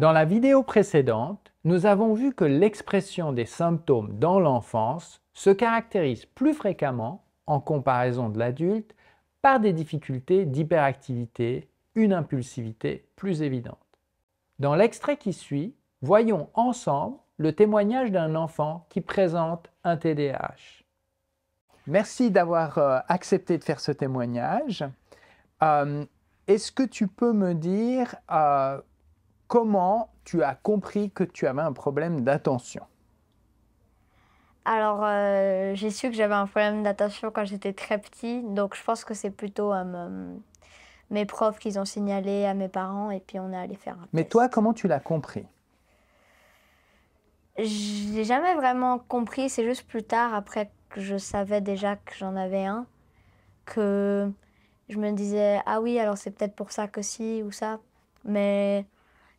Dans la vidéo précédente, nous avons vu que l'expression des symptômes dans l'enfance se caractérise plus fréquemment, en comparaison de l'adulte, par des difficultés d'hyperactivité, une impulsivité plus évidente. Dans l'extrait qui suit, voyons ensemble le témoignage d'un enfant qui présente un TDAH. Merci d'avoir accepté de faire ce témoignage. Est-ce que tu peux me dire comment tu as compris que tu avais un problème d'attention? Alors, j'ai su que j'avais un problème d'attention quand j'étais très petit, donc je pense que c'est plutôt mes profs qui ont signalé à mes parents et puis on est allé faire un Mais test. toi, comment tu l'as compris? J'ai jamais vraiment compris, c'est juste plus tard, après que je savais déjà que j'en avais un, que je me disais, ah oui, alors c'est peut-être pour ça que si ou ça. Mais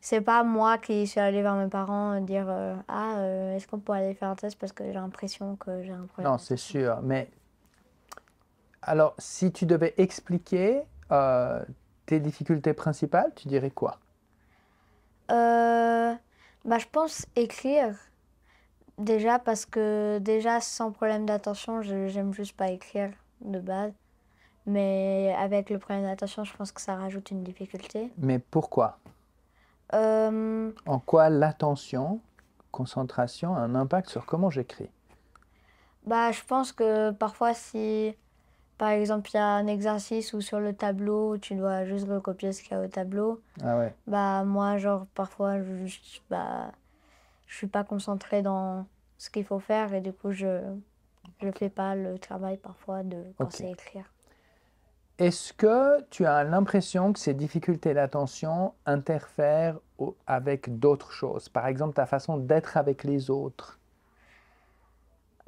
c'est pas moi qui suis allée vers mes parents dire, est-ce qu'on peut aller faire un test parce que j'ai l'impression que j'ai un problème Non, c'est d'attention. sûr. Mais alors, si tu devais expliquer tes difficultés principales, tu dirais quoi? Je pense écrire. Déjà parce que déjà sans problème d'attention, j'aime juste pas écrire de base. Mais avec le problème d'attention, je pense que ça rajoute une difficulté. Mais pourquoi? Euh, En quoi l'attention, concentration a un impact sur comment j'écris? je pense que parfois si par exemple il y a un exercice ou sur le tableau, tu dois juste recopier ce qu'il y a au tableau. Ah ouais. Moi genre parfois je suis pas concentrée dans ce qu'il faut faire et du coup je fais pas le travail parfois de quand Ok. c'est écrire. Est-ce que tu as l'impression que ces difficultés d'attention interfèrent avec d'autres choses? Par exemple, ta façon d'être avec les autres?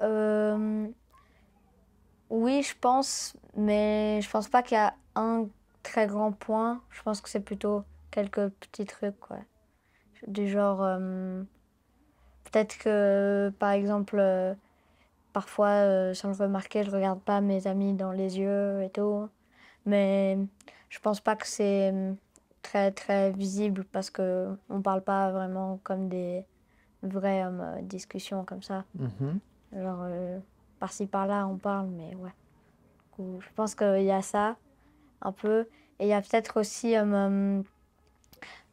Euh, oui, je pense, mais je pense pas qu'il y a un très grand point. Je pense que c'est plutôt quelques petits trucs, quoi. Du genre, peut-être que, par exemple, parfois, sans le remarquer, je regarde pas mes amis dans les yeux et tout. Mais je pense pas que c'est très, très visible parce que on parle pas vraiment comme des vraies discussions comme ça. Mhm. Genre, par-ci, par-là, on parle, mais ouais. Je pense qu'il y a ça, un peu. Et il y a peut-être aussi,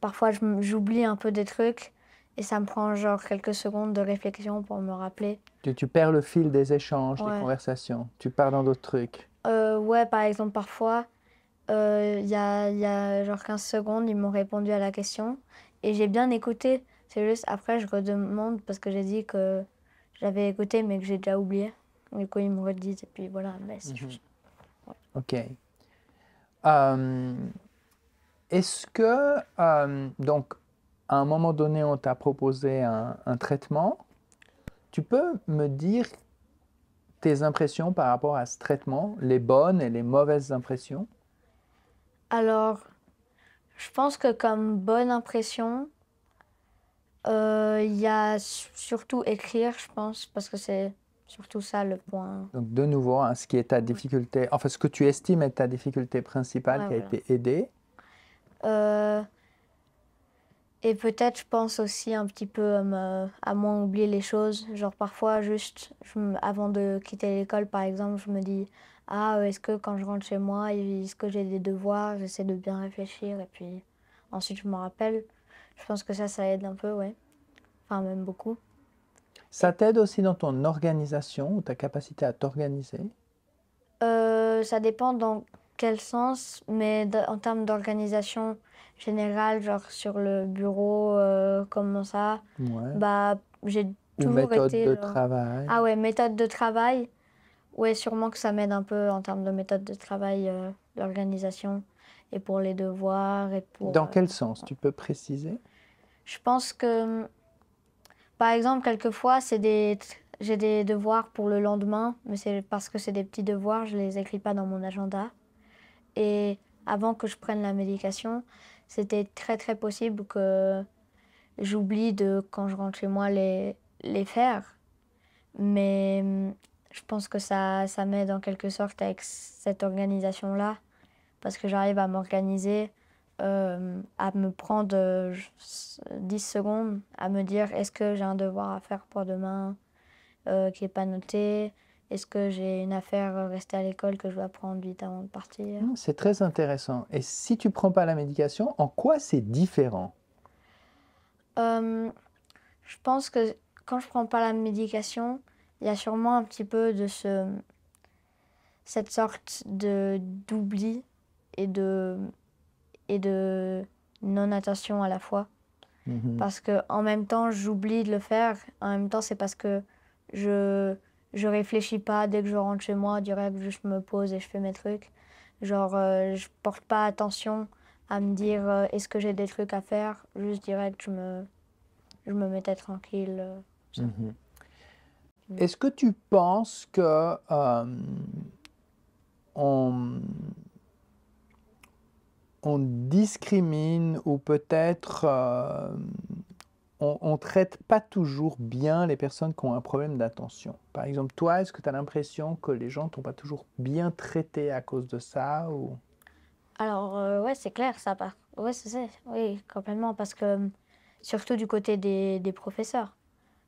parfois j'oublie un peu des trucs et ça me prend genre quelques secondes de réflexion pour me rappeler. Tu perds le fil des échanges, des Ouais. conversations. Tu pars dans d'autres trucs. Ouais, par exemple, parfois, il y a genre 15 secondes, ils m'ont répondu à la question et j'ai bien écouté. C'est juste après, je redemande parce que j'ai dit que j'avais écouté mais que j'ai déjà oublié. Du coup, ils me redisent et puis voilà, mais c'est juste. Ouais. Ok. Euh, Est-ce que, donc, à un moment donné, on t'a proposé un traitement? Tu peux me dire tes impressions par rapport à ce traitement, les bonnes et les mauvaises impressions? Alors, je pense que comme bonne impression, il y a surtout écrire, je pense, parce que c'est surtout ça le point. Donc, de nouveau, hein, ce qui est ta difficulté, enfin, ce que tu estimes être ta difficulté principale Ouais, qui a voilà. été aidée. Euh, et peut-être, je pense aussi un petit peu à moins oublier les choses. Genre, parfois, juste, avant de quitter l'école, par exemple, je me dis, est-ce que quand je rentre chez moi, est-ce que j'ai des devoirs? J'essaie de bien réfléchir et puis ensuite, je me rappelle. Je pense que ça aide un peu, ouais. Enfin, même beaucoup. Ça t'aide aussi dans ton organisation ou ta capacité à t'organiser? Ça dépend dans quel sens, mais en termes d'organisation générale, genre sur le bureau, comme ça, Ouais. j'ai Ou toujours méthode été de genre... travail? Ah ouais, méthode de travail. Ouais, sûrement que ça m'aide un peu en termes de méthode de travail, l'organisation, et pour les devoirs, et pour... Dans quel sens? Tu peux préciser? Je pense que, par exemple, quelquefois, j'ai des devoirs pour le lendemain, mais c'est parce que c'est des petits devoirs, je les écris pas dans mon agenda. Et avant que je prenne la médication, c'était très très possible que j'oublie de, quand je rentre chez moi, les faire. Mais je pense que ça m'aide en quelque sorte avec cette organisation-là, parce que j'arrive à m'organiser, à me prendre 10 secondes à me dire est-ce que j'ai un devoir à faire pour demain qui n'est pas noté? Est-ce que j'ai une affaire rester à l'école que je dois prendre vite avant de partir? C'est très intéressant. Et si tu prends pas la médication, en quoi c'est différent? Je pense que quand je prends pas la médication, il y a sûrement un petit peu de cette sorte d'oubli et de non-attention à la fois. Parce que en même temps, j'oublie de le faire. En même temps, c'est parce que je réfléchis pas. Dès que je rentre chez moi, direct, je me pose et je fais mes trucs. Genre, je porte pas attention à me dire est-ce que j'ai des trucs à faire. Juste direct, je me mettais tranquille. Ça. Est-ce que tu penses que on discrimine ou peut-être on traite pas toujours bien les personnes qui ont un problème d'attention? Par exemple, toi, est-ce que tu as l'impression que les gens t'ont pas toujours bien traité à cause de ça ou... Alors, ouais, c'est clair, ça part. Ouais, c'est oui, complètement. Parce que, surtout du côté des professeurs.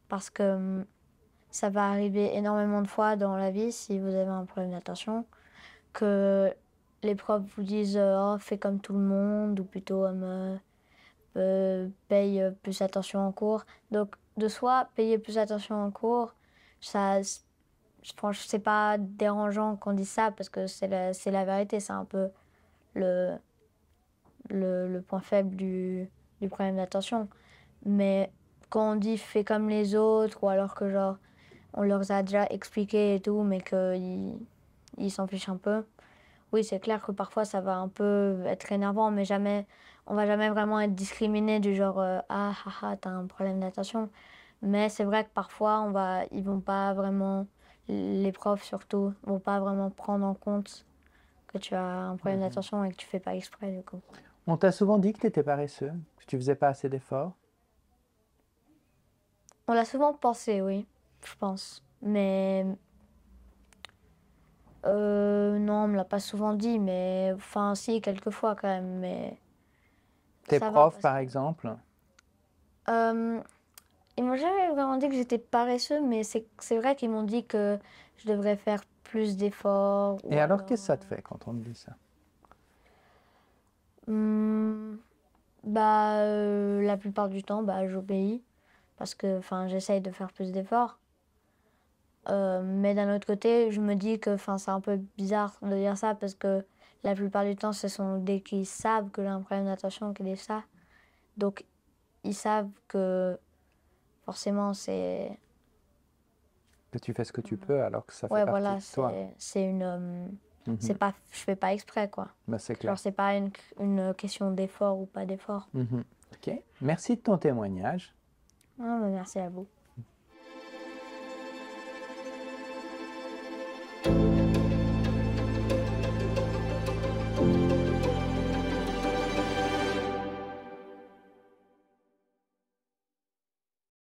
Parce que ça va arriver énormément de fois dans la vie, si vous avez un problème d'attention, que les profs vous disent oh, fais comme tout le monde, ou plutôt paye plus attention en cours. Donc, de soi, payer plus attention en cours, ça, franchement, c'est pas dérangeant qu'on dise ça, parce que c'est la vérité, c'est un peu le, le point faible du problème d'attention. Mais quand on dit fais comme les autres, ou alors que genre on leur a déjà expliqué et tout, mais qu'ils s'en fichent un peu. Oui, c'est clair que parfois ça va un peu être énervant, mais jamais, on va jamais vraiment être discriminé du genre ah ah ah t'as un problème d'attention. Mais c'est vrai que parfois ils vont pas vraiment, les profs surtout, vont pas vraiment prendre en compte que tu as un problème d'attention et que tu fais pas exprès du coup. On t'a souvent dit que tu étais paresseux, que tu faisais pas assez d'efforts. On l'a souvent pensé, oui, je pense. Mais non, on me l'a pas souvent dit, mais enfin si, quelquefois quand même, mais Tes ça va profs, parce par que exemple. ils m'ont jamais vraiment dit que j'étais paresseux, mais c'est vrai qu'ils m'ont dit que je devrais faire plus d'efforts Et ou alors, alors qu'est-ce que ça te fait quand on te dit ça? bah la plupart du temps bah j'obéis parce que enfin j'essaye de faire plus d'efforts. Mais d'un autre côté, je me dis que enfin, c'est un peu bizarre de dire ça parce que la plupart du temps, ce sont dès qu'ils savent que j'ai un problème d'attention qu'ils disent ça. Donc, ils savent que forcément, c'est. Que tu fais ce que tu peux alors que ça fait Ouais, partie voilà, de toi. c'est une. C'est pas, je fais pas exprès, quoi. Ben, c'est clair. Genre, c'est pas une question d'effort ou pas d'effort. OK. Merci de ton témoignage. Ah, bah, merci à vous.